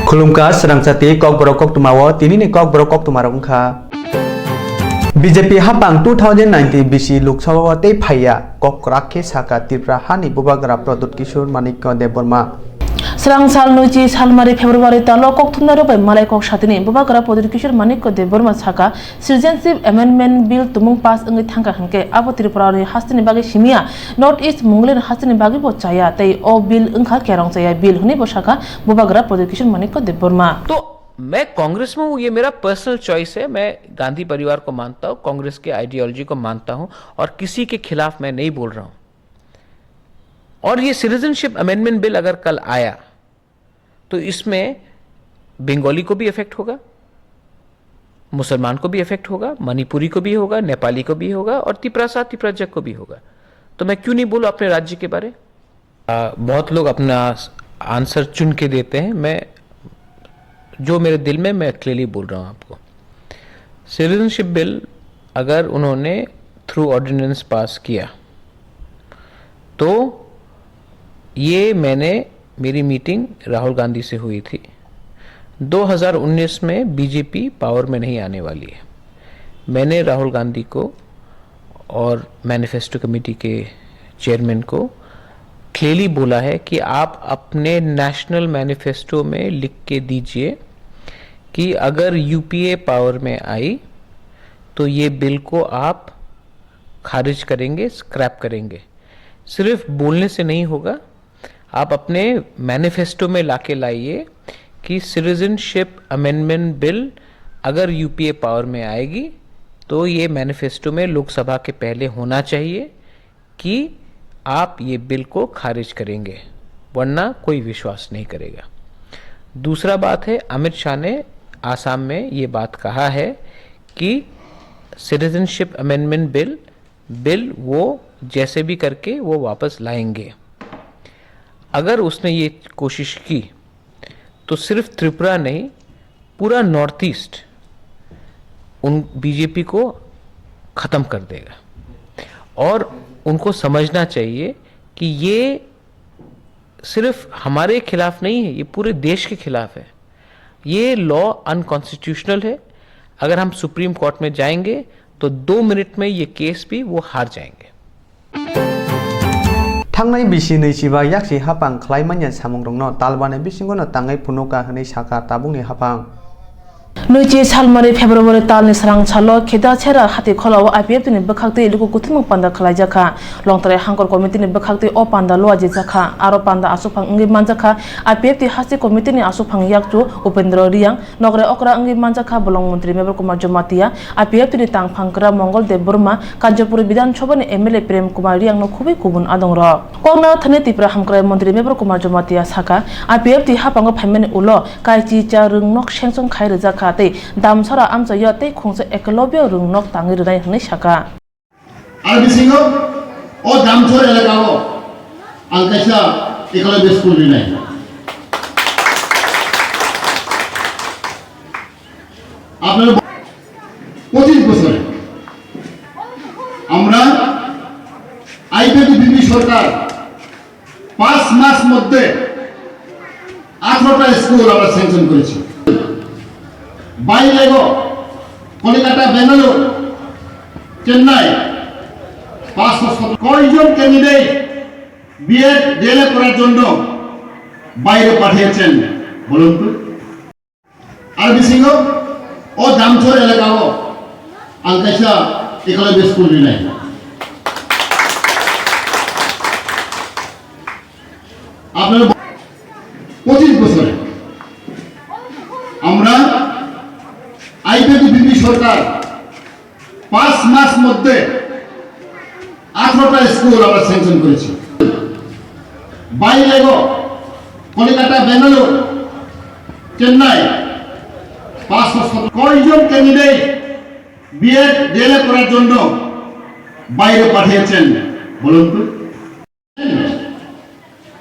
खुलुमका सरंगसाती कक borok kok tumawo tini ni kok borok kok tumarok ongkha BJP hapang 2019 BC Lok Sabha tei phaya kok rakhe saka Tripura hani bubagra Pradut Kishore Manikya Deborma Serang sal nuji salmari Februari talo kok tunaro bai malai kok satini bubagra Pradut Kishore Manikya Deborma saka Citizenship Amendment Bill tumung pass ngi thangka hanke abo Tripura ni hastini bagi simia North East Mongolian hastini bagi bo chaya tei o bill engkha kerong chaya bill huni bo saka bubagra Pradut Kishore Manikya Deborma तो मैं कांग्रेस में हूँ, ये मेरा personal choice है। मैं गांधी परिवार को मानता हूँ, कांग्रेस के आइडियोलॉजी को मानता हूँ और किसी के खिलाफ मैं नहीं बोल रहा हूँ। और ये सिटीजनशिप अमेंडमेंट बिल अगर कल आया तो इसमें बंगाली को भी इफेक्ट होगा, मुसलमान को भी इफेक्ट होगा, मणिपुरी को भी होगा, नेपाली को भी होगा और त्रिपुराजक को भी होगा। तो मैं क्यों नहीं बोलूँ अपने राज्य के बारे। बहुत लोग अपना आंसर चुन के देते हैं, मैं जो मेरे दिल में मैं क्लियरली बोल रहा हूँ आपको। सिटीजनशिप बिल अगर उन्होंने थ्रू ऑर्डिनेंस पास किया तो ये मेरी मीटिंग राहुल गांधी से हुई थी। 2019 में बीजेपी पावर में नहीं आने वाली है। मैंने राहुल गांधी को और मैनिफेस्टो कमेटी के चेयरमैन को क्लियरली बोला है कि आप अपने नेशनल मैनिफेस्टो में लिख के दीजिए कि अगर यूपीए पावर में आई तो ये बिल को आप खारिज करेंगे, स्क्रैप करेंगे। सिर्फ बोलने से नहीं होगा, आप अपने मैनिफेस्टो में लाके लाइए कि सिटीजनशिप अमेंडमेंट बिल अगर यूपीए पावर में आएगी तो ये मैनिफेस्टो में लोकसभा के पहले होना चाहिए कि आप ये बिल को खारिज करेंगे, वरना कोई विश्वास नहीं करेगा। दूसरा बात है, अमित शाह ने आसाम में ये बात कहा है कि सिटीजनशिप अमेंडमेंट बिल वो जैसे भी करके वो वापस लाएंगे। अगर उसने ये कोशिश की तो सिर्फ त्रिपुरा नहीं, पूरा नॉर्थ ईस्ट उन बीजेपी को ख़त्म कर देगा। और उनको समझना चाहिए कि ये सिर्फ हमारे खिलाफ नहीं है, ये पूरे देश के खिलाफ है। ये लॉ अनकॉन्स्टिट्यूशनल है। अगर हम सुप्रीम कोर्ट में जाएंगे तो 2 मिनट में ये केस भी वो हार जाएंगे। थांनाय बिसि नैजिबा याक्सि हापां खालायमानिया सामुंग्रंनो तालबाने बिसिंगनो तांगाय फुनुका हनै साका ताबुंनि हापां Nuji salmari Februari talni serang chalo kheda chera hati kholaw IPF ni bakhakti luku kuthum panda khalai jaka longtare hangkor committee ni bakhakti o panda loaji jaka aro panda asupang ngi manjaka IPF ti hasi committee ni asupang yakchu Upendra Riang nogre okra ngi manjaka bolong menteri Mebel Kumar Jomatia IPF ni tang phangkra Mongol Deborma Kanjapur Bidhan Sabha ni MLA Prem Kumar Riang no khubai kubun adongro kongna thane Tripura hamkra menteri Mebel Kumar Jomatia saka IPF ti hapango phaimani ulo kaichi cha rungnok sengsong khaire jaka damsara amsa yate khongse ekolobyo rungnok tangi rai hne saka arbisingo o damsor elakao alkaisa ekolobyo school rinai আপনারা 25 বছরে আমরা IPF সরকার 5 মাস মধ্যে 18টা school আমরা sanction করেছি। বাইলেগো কলকাতা, বেঙ্গালুরু, চেন্নাই 500 কয়জন candidate B Ed D.El.Ed করার জন্য বাইরে পাঠিয়েছেন বলুন তো। আরবি সিংহ ও দামচর এলাকাও আলকাইসা একলব্য স্কুল নাই। আপনারা 25 বছরে আমরা আইপিএফ সরকার 5 মাস মধ্যে 18টা স্কুল আমরা স্যাংশন করেছি। বাইলেগো কলকাতা, বেঙ্গালুরু, চেন্নাই 500 কয়জন ক্যান্ডিডেট বিএড ডিএলএড করার জন্য বাইরে পাঠিয়েছেন বলুন তো।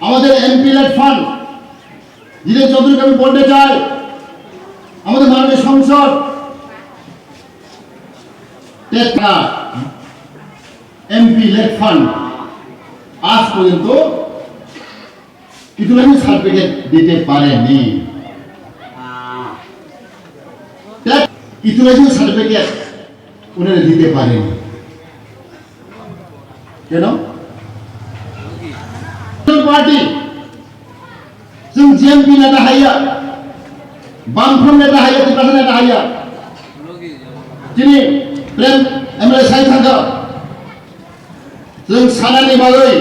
আমাদের এমপি লেড ফান্ড জিতেন চৌধুরীকে আমি বলতে চাই, আমাদের মাননীয় সংসদ এমপি লেড ফান্ড আজ পর্যন্ত কিছু সার্টিফিকেট দিতে পারেনি। ইউটিলাইজেশন সার্টিফিকেট উনারা দিতে পারেনি। কেন? পার্টি जों जिएमपि नेता हाया बामफ्रम नेता हाया त्रिपुरा नेता हाया दिनै प्रेम एमएलए साइ थांगो जों सानानि बागै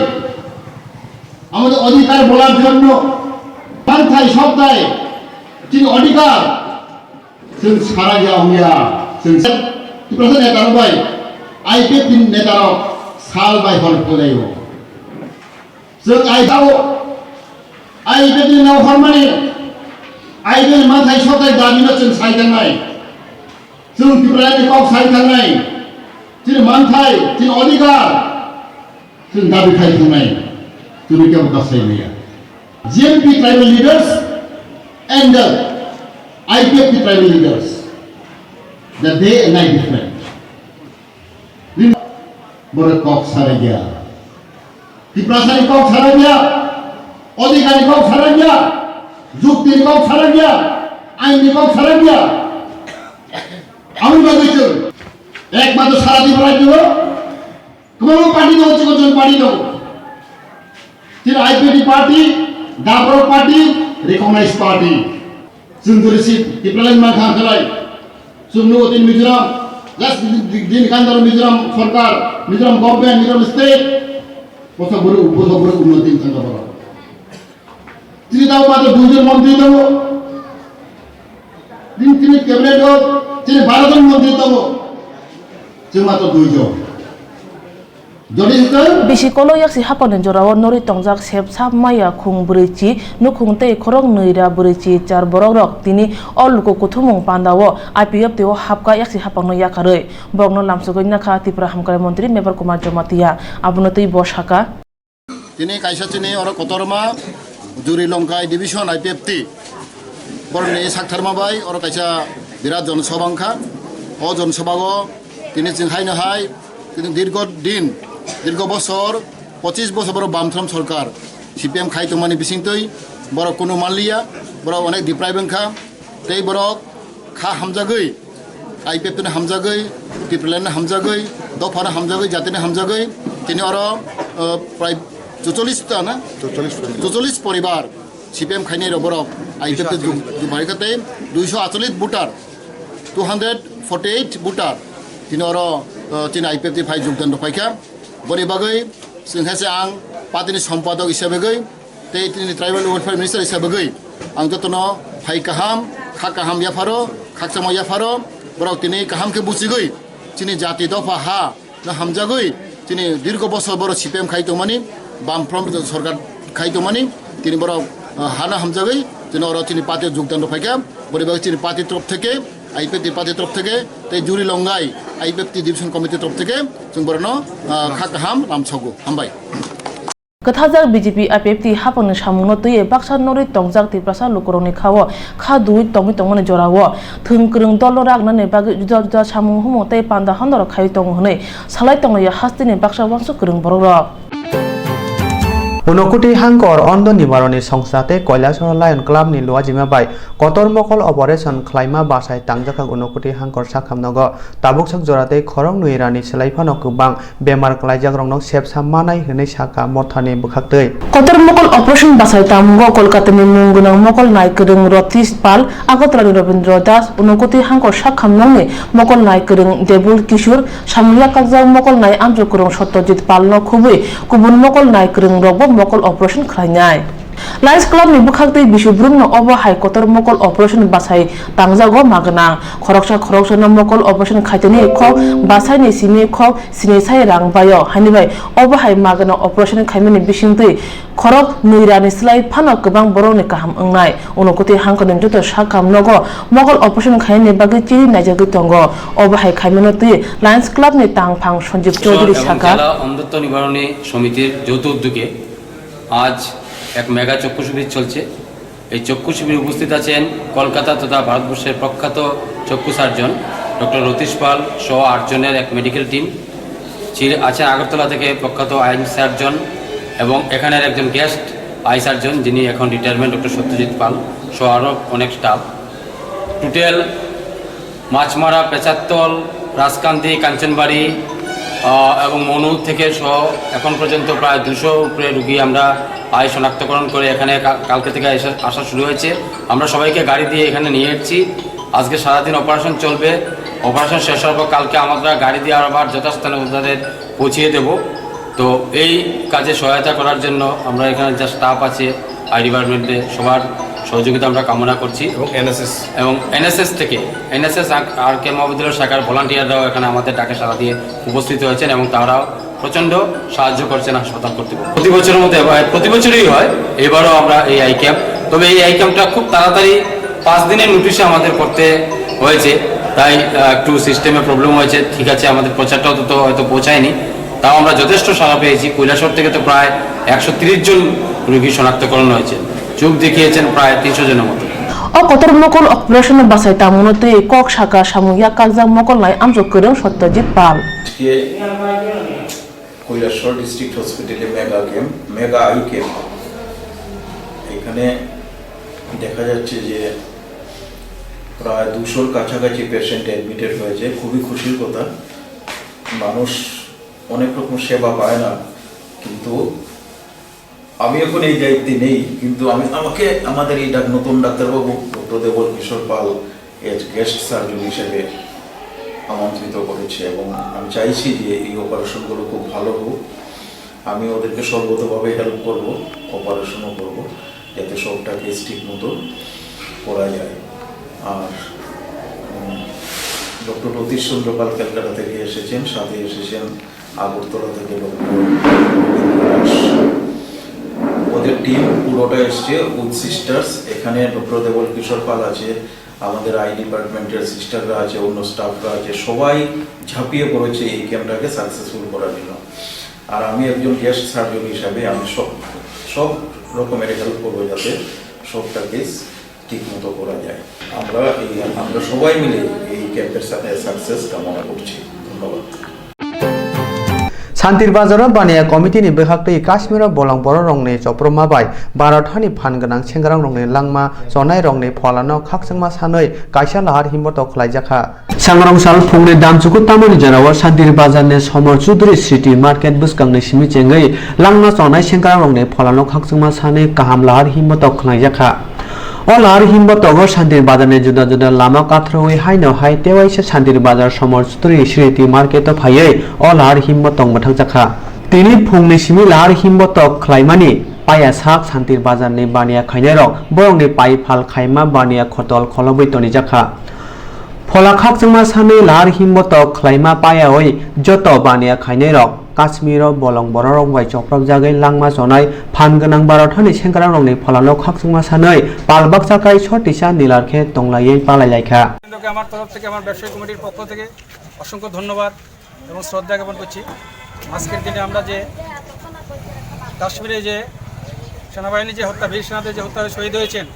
আমাদের অধিকার বলার জন্য পান্থাই সপ্তাহে যিনি অধিকার जों সারা গিয়া হইয়া जों त्रिपुरा नेता बाय आइपिएफ नेता साल बाय हल फलायो जों आइदाव आइपिएफ नाव हरमानि आइपिएफ माथाय सप्ताहे दाबिनो जों साइखांनाय जों त्रिपुरानि कक साइखांनाय যিনি मानथाय যিনি অধিকার जों दाबि खालामनाय जोंनि केबो गासैनिया GMP tribal leaders and the IPF tribal leaders the day and night different बड़े कक सारा गया त्रिपुरासानि कक सारा गया अधिकारी कक सारा गया যুক্তি কক সারা গিয়া আইনি কক সারা গিয়া আমি বলছি একমাত্র সারা ত্রিপুরা দিব কোন পার্টি দাও কোন পার্টি দাও फिर आईपीडी पार्टी दाबरो पार्टी रिकॉग्नाइज पार्टी सुंदरसी टिप्लाइन मा खा खलाय सुनु दिन मिजोराम लास्ट दिन कांदर मिजोराम सरकार मिजोराम गवर्नमेंट मिजोराम स्टेट কথা বড় উন্নতি কান্দ বড় তিনি দাও মাত্র দুজন মন্ত্রী দাও তিনি ক্যাবিনেট তিনি 12 জন মন্ত্রী দাও যে মাত্র দুইজন bisi kolo yaksi hapanen jorawo nori tongjak sep sap maya khung burichi nukhung tei khorok neira burichi char borok rok tini oluko kuthumung pandawo IPF teo hapka yaksi hapangno yakarei borokno lamsogoi nakha Tripura hamkar mantri Mebar Kumar Jomatia abunotoi boshaka tini kaisa tini oro kotorma juri longkai division IPF ti borne saktharma bai oro kaisa birat jonsobangkha o jonsobago tini jinghaino hai tini দীর্ঘ বছর 25 বছর বড় বামফ্রম সরকার CPM খাইতমানি বিসিংতই বড় কোনো মানলিয়া বড় অনেক ডিপ্রাইবেংখা তেই বড় খা হামজাগৈ আইপিএফনে হামজাগৈ টিপ্রেলেনে হামজাগৈ দফানে হামজাগৈ জাতিনে হামজাগৈ তিনি আর প্রায় 44টা না 44 পরিবার সিপিএম খাইনি বড় আইপিএফতে দুবাইখাতে 248 ভোটার 248 ভোটার তিনি আর তিনি আইপিএফ ফাই যোগদাन दफायखा बरे बागै जोंहासे आं पार्टीनि सम्पादक हिसाबै तै तिनि ट्राइबल वेलफेयर मिनिस्टार हिसाबै आं जतन फाइ काहाम खा काहाम याफारो खाकसामा याफारो बराव तिनि काहामके बुचिगै तिनि जाति दफा हा ना हामजागै तिनि दीर्घ बছর बड़ सिपिएम खाइतमानि बामफ्रम सरकार खाइतमानि तिनि बराव हाना हामजागै तिनि और तिनि पार्टी যোগদাन दफायखा बरे बागै तिनि पार्टी तरफ থেকে आईपीएफ पार्टी तरफ থেকে तै जुरी लंगाई आईपीएफ डिविजन कमिटी तरफ থেকে जों बरनो खाकाहाम लामछगु हामबाय Kathajak BJP IPF ti hapang samungno tuye baksa nori tongjak ti prasa lukoroni khawo kha dui tongi tongmani jorawo thungkrung dolorak nane bagi juda samung humo tei panda handor khai tong hne salai tong ya hastini baksa wangsu krung borok Unokuti hangkor ondo nibaroni songsate Koilasor Lion Club ni luajima bai kotor mokol operation khlaima basai tangjakang unokuti hangkor sakhamnogo tabuksak jorate khorong nuirani selaifano kubang bemar klaijak rongnok sepsa manai hne saka mothani bukhaktei kotor mokol operation basai tamungo Kolkata ni mungunang mokol naikrung Rotis Pal Agotra ni Robindra Das unokuti hangkor sakhamnongni mokol naikrung Debul Kishur samya kakjak mokol nai amjukrung Satyajit Palno khubui kubun mokol naikrung robo mokol operation khlainai Lions Club ni bukhakte bisubrung no obo hai kotor mokol operation basai tangjago magna khoroksa no mokol operation khaiteni khok basai ni simi khok sine sai rang bayo hanibai obo hai magna operation khaimeni bisingtui khorok nuirani slai phano kubang borok ni kaham ongnai unokuti hangkonim joto sakam nogo mokol operation khaini bagi chiri naijagui tongo obo hai khaimeno tui Lions Club ni tangphang Sanjeev Chaudhary saka জেলা অন্ধত্ব নিবারণী সমিতির যৌথ উদ্যোগে আজ এক mega চক্ষু শিবির চলছে এই চক্ষু শিবিরে উপস্থিত আছেন কলকাতা তথা ভারতবর্ষের প্রখ্যাত চক্ষু সার্জন ডক্টর রতীশ পাল সহ 8 জনের এক মেডিকেল টিম আছেন আগরতলা থেকে প্রখ্যাত আইন সার্জন এবং এখানের একজন গেস্ট আই সার্জন যিনি এখন রিটায়ারমেন্ট ডক্টর সত্যজিৎ পাল সহ আরও অনেক স্টাফ টোটাল মাছমারা, পেচারতল, রাজকান্দি, কাঞ্চনবাড়ি এবং মনু থেকে সহ এখন পর্যন্ত প্রায় 200 উপরে রুগী আমরা আয় শনাক্তকরণ করে এখানে কালকে থেকে আসা শুরু হয়েছে। আমরা সবাইকে গাড়ি দিয়ে এখানে নিয়ে এসেছি। আজকে সারাদিন অপারেশন চলবে। অপারেশন শেষ হওয়ার পর কালকে আমরা গাড়ি দিয়ে আবার যথাস্থানে তাদের পৌঁছিয়ে দেব। তো এই কাজে সহায়তা করার জন্য আমরা এখানে যা স্টাফ আছে আই ডিপার্টমেন্টে সবার সহযোগিতা আমরা কামনা করছি। এবং এনএসএস থেকে আর কে মহাবিদ্যালয় শাখার ভলান্টিয়াররাও এখানে আমাদের ডাকে সাড়া দিয়ে উপস্থিত হয়েছেন এবং তারাও প্রচণ্ড সাহায্য করছেন হাসপাতাল কর্তৃপক্ষ। প্রতি বছরের মধ্যে প্রতি বছরই হয়, এবারও আমরা এই আই ক্যাম্প, তবে এই আই ক্যাম্পটা খুব তাড়াতাড়ি 5 দিনের নোটিশে আমাদের করতে হয়েছে, তাই একটু সিস্টেমে প্রবলেম হয়েছে। ঠিক আছে, আমাদের প্রচারটাও তো হয়তো পৌঁছায়নি, তাও আমরা যথেষ্ট সাড়া পেয়েছি। কৈলাসহর থেকে তো প্রায় 130 জন রোগী শনাক্তকরণ হয়েছে, চোখ দেখিয়েছেন প্রায় 300 জনের মতো। কতর মকল অপারেশন বাসাই তামুনতে কক শাখা সামুয়া কাকজা মকল নাই আমজক করং সত্যজিৎ পাল। কৈলাসহর ডিস্ট্রিক্ট হসপিটালে মেগা আই ক্যাম্প। এখানে দেখা যাচ্ছে যে প্রায় 200-র কাছাকাছি পেশেন্ট অ্যাডমিটেড হয়েছে। খুবই খুশির কথা। মানুষ অনেক রকম সেবা পায় না, কিন্তু আমি এখন এই দায়িত্বে নেই, কিন্তু আমাকে আমাদের এই নতুন ডাক্তারবাবু ডক্টর দেবল কিশোর পাল গেস্ট সার্জন হিসেবে আমন্ত্রিত করেছে এবং আমি চাইছি যে এই অপারেশনগুলো খুব ভালো হোক। আমি ওদেরকে সর্বতভাবে হেল্প করব, অপারেশনও করব, যাতে সবটাকে ঠিক মতো করা যায়। আর ডক্টর রতীশ চন্দ্র পাল ক্যালকাটা থেকে এসেছেন, সাথে এসেছেন আগরতলা থেকে ডক্টর ওদের টিম পুরোটা এসছে উইথ সিস্টার্স। এখানে ডক্টর দেবল কিশোর পাল আছে, আমাদের আই ডিপার্টমেন্টের সিস্টাররা আছে, অন্য স্টাফরা আছে, সবাই ঝাঁপিয়ে পড়েছে এই ক্যাম্পটাকে সাকসেসফুল করার জন্য। আর আমি একজন গেস্ট সার্জন হিসাবে আমি সব রকমের হেল্প করবো যাতে সবটাকে ঠিক মতো করা যায়। আমরা সবাই মিলে এই ক্যাম্পের সাথে সাকসেস কামনা করছি। ধন্যবাদ। শান্তির বাজারাव बानिया कमिटिनि बेखाक्तै काश्मीराव बलं बर रंनि चप्रमा बाय भारत हानि फान गोनां सेंग्रां रंनि लांमा जनाय रंनि फलानो खाकसंमा सानै कायसा लाहार हिम्मत खलायजाखा सांग्रां साल फुंनि दामजुखु तामनि जनाव शान्तिर बाजारनि समर चौधुरी सिटी मार्केट बुसकांनि सिमि चेंगै लांमा जनाय सेंग्रां रंनि फलानो खाकसंमा सानै गाहाम लाहार हिम्मत खलायजाखा लाहार हिम्मत शान्तिर बाजारनि जुदा जुदा लामा काथ्रौै हायनो हाय तेवाइसे शान्तिर बाजार समर चौधुरी सिटी मार्केट फायै लाहार हिम्मत मोथांजाखा तिनि फुंनि सिमि लाहार हिम्मत खलायमानि पाया साक शान्तिर बाजारनि बानिया खायनाय रं बरंनि पाइ फाल खायमा बानिया खतल खलबैतनि जाखा फला खाकजोंमा सानै लाहार हिम्मत खलायमा पायावै जत बानिया खायनाय रं काश्मीराव बलं बर रं बाय चप्रब जागै लांमा जनाय फान गोनां भारत हानि सेंग्रा रंनि फलानो खाकजोंमा सानै पालबाग जाकाय सटिसा नीलारखे तंलायै पालायलायखा। আমার তরফ থেকে আমার ব্যবসায়ী কমিটির পক্ষ থেকে অসংখ্য ধন্যবাদ এবং শ্রদ্ধা জ্ঞাপন করছি। আজকের দিনে আমরা যে কাশ্মীরে যে সেনাবাহিনী যে হত্যা, বীর সেনাদের যে হত্যা শহীদ হয়েছেন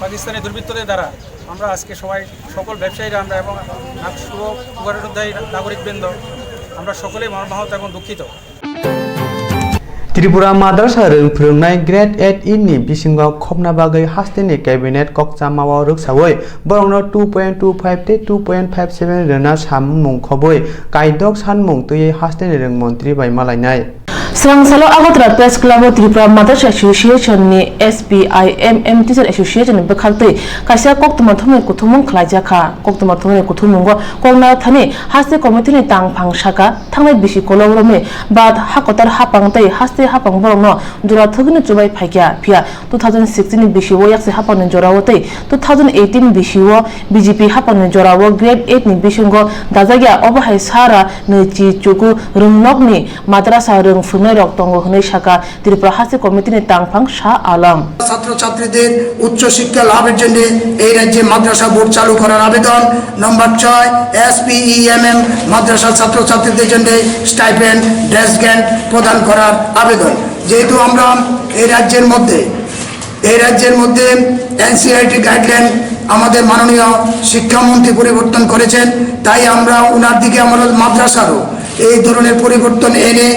পাকিস্তানি দুর্বৃত্তদের দ্বারা, আমরা আজকে সবাই সকল ব্যবসায়ীরা আমরা এবং শুভকামনাকারী নাগরিকবৃন্দ আমরা সকলেই মর্মাহত এবং দুঃখিত। त्रिपुरा माद्रासा फोरोंनाय ग्रेड 8 इननि बिसिङाव खबना बागै हास्टेनि कैबिनेट कक्सामाव रोगसावै बरंनो 2.25 ते 2.57 Raina सामुं खबै कायदक सानमुं तयै हास्टेनि रोंमन्त्रि बायमालायनाय Srangsalo Agotra Press Club Tripura Madrasa Association ni SPIMM Teacher Association bekhakte kaisa koktuma thome kuthumung khlaijaka koktuma thome kuthumung kongna thani haste committee ni tangphang shaka thangnai bisi kologrome bad hakotar hapangtai haste hapang borongno jora thogni chubai phaikya phia 2016 ni bisi wo yakse hapang ni jorawotai 2018 bisi wo BJP hapang ni jorawo grade 8 ni bisingo dajagya obahai sara nechi chuku rungnokni madrasa rung রক্তঙ্গ হনে শাখা ত্রিপুরা হাসি কমিটির টাংফাং শাহ আলম ছাত্রছাত্রীদের উচ্চ শিক্ষা লাভের জন্য এই রাজ্যে মাদ্রাসা বোর্ড চালু করার আবেদন। নম্বর 6 SPEMM মাদ্রাসা ছাত্রছাত্রীদের জন্য স্টাইপেন্ড ড্রেস গ্র্যান্ট প্রদান করার আবেদন। যেহেতু আমরা এই রাজ্যের মধ্যে NCERT গাইডলাইন আমাদের মাননীয় শিক্ষামন্ত্রী পরিবর্তন করেছেন, তাই আমরা ওনার দিকে আমাদের মাদ্রাসারও এই ধরনের পরিবর্তন এনে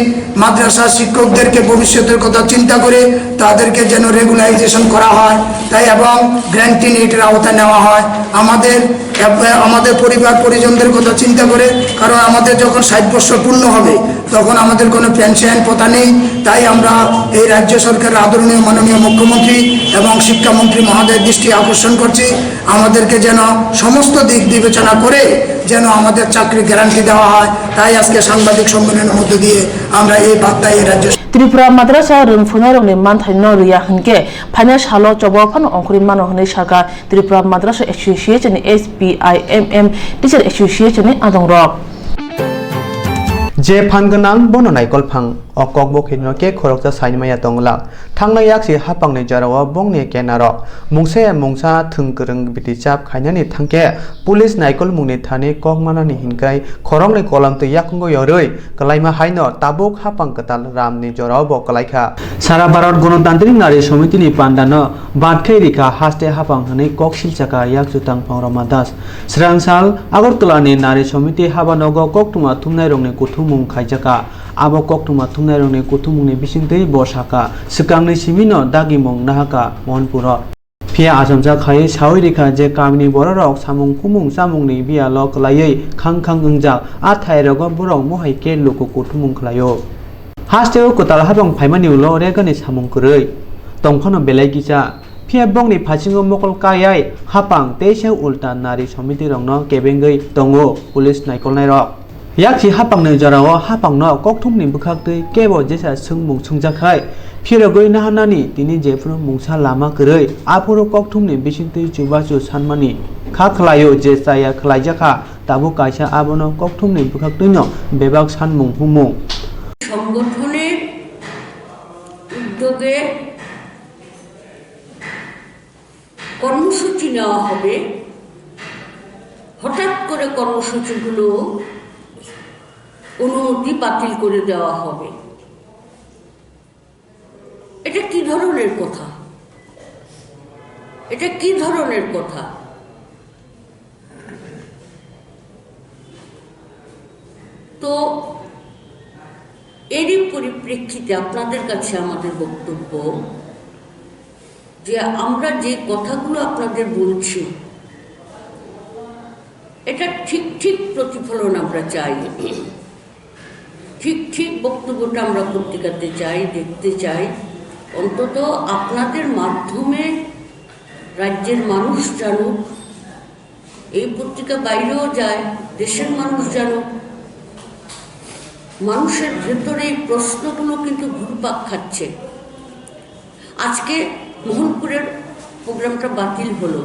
মাদ্রাসা শিক্ষকদেরকে ভবিষ্যতের কথা চিন্তা করে তাদেরকে যেন রেগুলারাইজেশন করা হয় তাই এবং গ্র্যান্টিং এটার আওতায় নেওয়া হয় আমাদের পরিবার পরিজনদের কথা চিন্তা করে, কারণ আমাদের যখন 60 বছর পূর্ণ হবে তখন আমাদের কোনো পেনশন পতা নেই। তাই আমরা এই রাজ্য সরকারের আদরণীয় মাননীয় মুখ্যমন্ত্রী এবং শিক্ষামন্ত্রী মহোদয়ের দৃষ্টি আকর্ষণ করছি, আমাদেরকে যেন সমস্ত দিক বিবেচনা করে যেন আমাদের চাকরি গ্যারান্টি দেওয়া হয়। তাই আজকে সাংবাদিক সম্মেলনের মধ্য দিয়ে আমরা এই বার্তায় রাজ্য ত্রিপুরা মাদ্রাসা রংফুনা রংনি মানথাই নরিয়া হনকে ফাইনাল সালো চবরফান অংকুরি মানো হনে সাকা Tripura Madrasa association SPIMM teacher association আদং রক जे फानगोनां बनो नाइकल फां अकक बखिनो के खरकजा साइनमाया दंगला थांनाय याक्सि हापांनि जारावा बंनि केनारो मुंसे मुंसा थोंगोरों बिदिचाप खायनानि थांके पुलिस नाइकल मुंनि थानि ककमानानि हिनकाय खरंनि कलमते याकंगो यरै कलाइमा हाइनो ताबुक हापां कताल रामनि जराव बकलाइखा सारा भारत गणतान्त्रिक नारी समितिनि पान्दानो बादखै रिखा हास्ते हापां हनै कक सिलचाका याकजुतां पांरमा दास स्रांसाल आगरतलानि नारी समिति हाबानगो ककटुमा थुमनाय रंनि कुथुमुं खायजाका abo koktuma thumnai rongni kuthumungni bisingtei bosaka sikangni simino dagimong nahaka monpuro phia asomja khai sawi rikha je kamini bororok samung khumung samungni bialo klayei khang ungjak a thairogo borok mohai ke luku kuthumung khlayo hasteo kotal habong phaimani ulo regani samung kurei tongphono belai gisa phia bongni phasingo mokol kayai hapang teiseu ulta nari samiti rongno kebengei tongo police naikol nairok याक्सि हापांनि जराव हापांनो ककथुमनि बुखाक्तै केबो जेसा सोंमुं सोंजाखाय फिरगै नाहानानि दिनै जेफोर मुंसा लामा गरै आफोर ककथुमनि बिसिंतै जुबासु सानमानि खाखलायो जे जाया खलायजाखा ताबो कायसा आबनो ककथुमनि बुखाक्तैनो बेबाक सानमुं हुमुं সংগঠনের উদ্যোগে কর্মসূচি নেওয়া হবে। হঠাৎ করে কর্মসূচিগুলো অনুমতি বাতিল করে দেওয়া হবে। এটা কি ধরনের কথা? এটা কি ধরনের কথা? তো এরই পরিপ্রেক্ষিতে আপনাদের কাছে আমাদের বক্তব্য যে আমরা যে কথাগুলো আপনাদের বলছি এটা ঠিক প্রতিফলন আমরা চাই, ঠিক বক্তব্যটা আমরা পত্রিকাতে চাই, দেখতে চাই। অন্তত আপনাদের মাধ্যমে রাজ্যের মানুষ জানুক, এই পত্রিকা বাইরেও যায়, দেশের মানুষ জানুক। মানুষের ভেতরে এই প্রশ্নগুলো কিন্তু ঘুরপাক খাচ্ছে। আজকে মোহনপুরের প্রোগ্রামটা বাতিল হলো,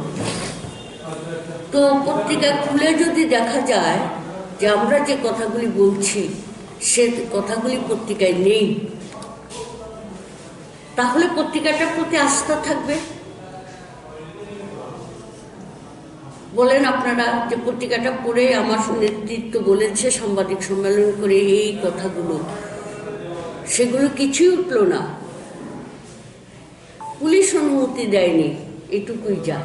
তো পত্রিকা খুলে যদি দেখা যায় যে আমরা যে কথাগুলি বলছি সে কথাগুলি পত্রিকায় নেই, তাহলে পত্রিকাটার প্রতি আস্থা থাকবে? বলেন আপনারা যে পত্রিকাটা পড়ে আমার নেতৃত্ব বলেছে সাংবাদিক সম্মেলন করে এই কথাগুলো, সেগুলো কিছুই উঠল না, পুলিশ অনুমতি দেয়নি, এটুকুই যা।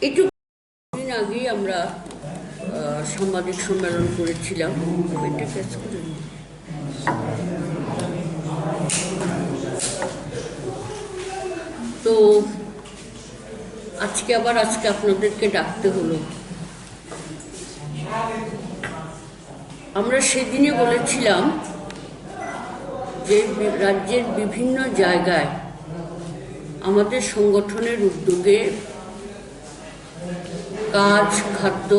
এটুকু দিন আগেই আমরা সাংবাদিক সম্মেলন করেছিলাম। তো আজকে আপনাদেরকে ডাকতে হলো। আমরা সেদিনে বলেছিলাম যে রাজ্যের বিভিন্ন জায়গায় আমাদের সংগঠনের উদ্যোগে কাজ, খাদ্য,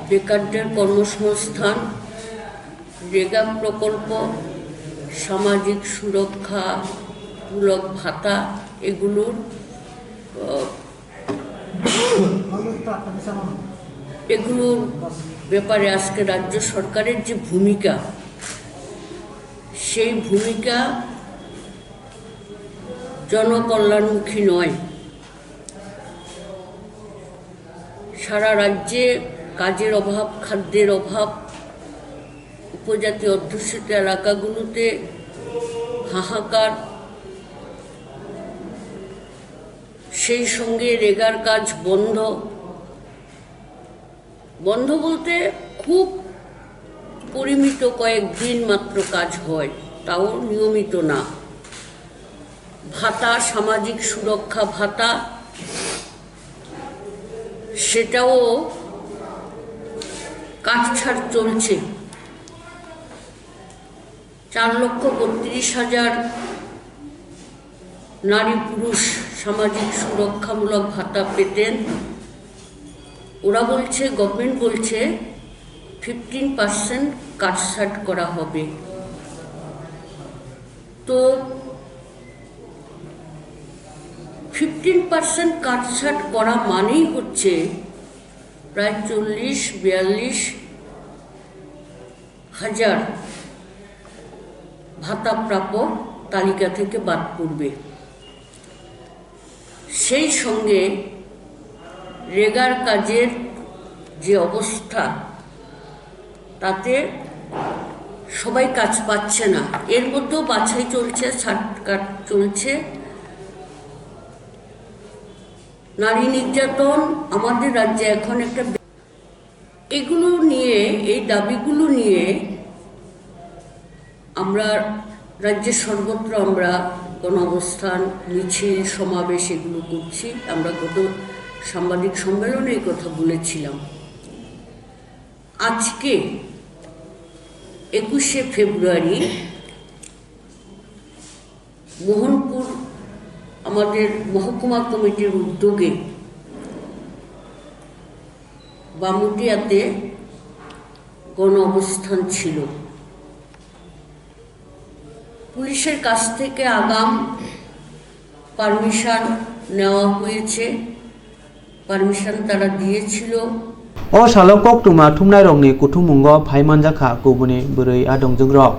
বেকারদের কর্মসংস্থান, রেগা প্রকল্প, সামাজিক সুরক্ষামূলক ভাতা এগুলোর ব্যাপারে আজকে রাজ্য সরকারের যে ভূমিকা, সেই ভূমিকা জনকল্যাণমুখী নয়। সারা রাজ্যে কাজের অভাব, খাদ্যের অভাব, উপজাতি অধ্যুষিত এলাকাগুলোতে হাহাকার, সেই সঙ্গে রেগার কাজ বন্ধ বলতে খুব পরিমিত কয়েকদিন মাত্র কাজ হয়, তাও নিয়মিত না। ভাতা, সামাজিক সুরক্ষা ভাতা, সেটাও কাটছাড় চলছে। 4,32,000 নারী পুরুষ সামাজিক সুরক্ষামূলক ভাতা পেতেন। ওরা বলছে, গভর্নমেন্ট বলছে 15% কাটছাট করা হবে। তো 15% কাটছাট করা মানেই হচ্ছে প্রায় 40-42 হাজার ভাতা প্রাপক তালিকা থেকে বাদ পড়বে। সেই সঙ্গে রেগার কাজের যে অবস্থা, তাতে সবাই কাজ পাচ্ছে না। এর মধ্যেও বাছাই চলছে, ছাটকাট চলছে। নারী নির্যাতন আমাদের রাজ্যে এখন একটা, এগুলো নিয়ে, এই দাবিগুলো নিয়ে আমরা রাজ্যের সর্বত্র আমরা গণঅবস্থান, মিছিল, সমাবেশ এগুলো করছি। আমরা গত সাংবাদিক সম্মেলনে এই কথা বলেছিলাম। আজকে 21শে ফেব্রুয়ারি মোহনপুর আমাদের মহকুমা কমিটির উদ্যোগে বামুটিয়াতে গণ অবস্থান ছিল। পুলিশের কাছ থেকে আগাম পারমিশন নেওয়া হয়েছে, পারমিশন তারা দিয়েছিল। O salok kok tuma thumnai rokni kuthung mungo phaiman jakha kubuni bwrwi adong jogrok.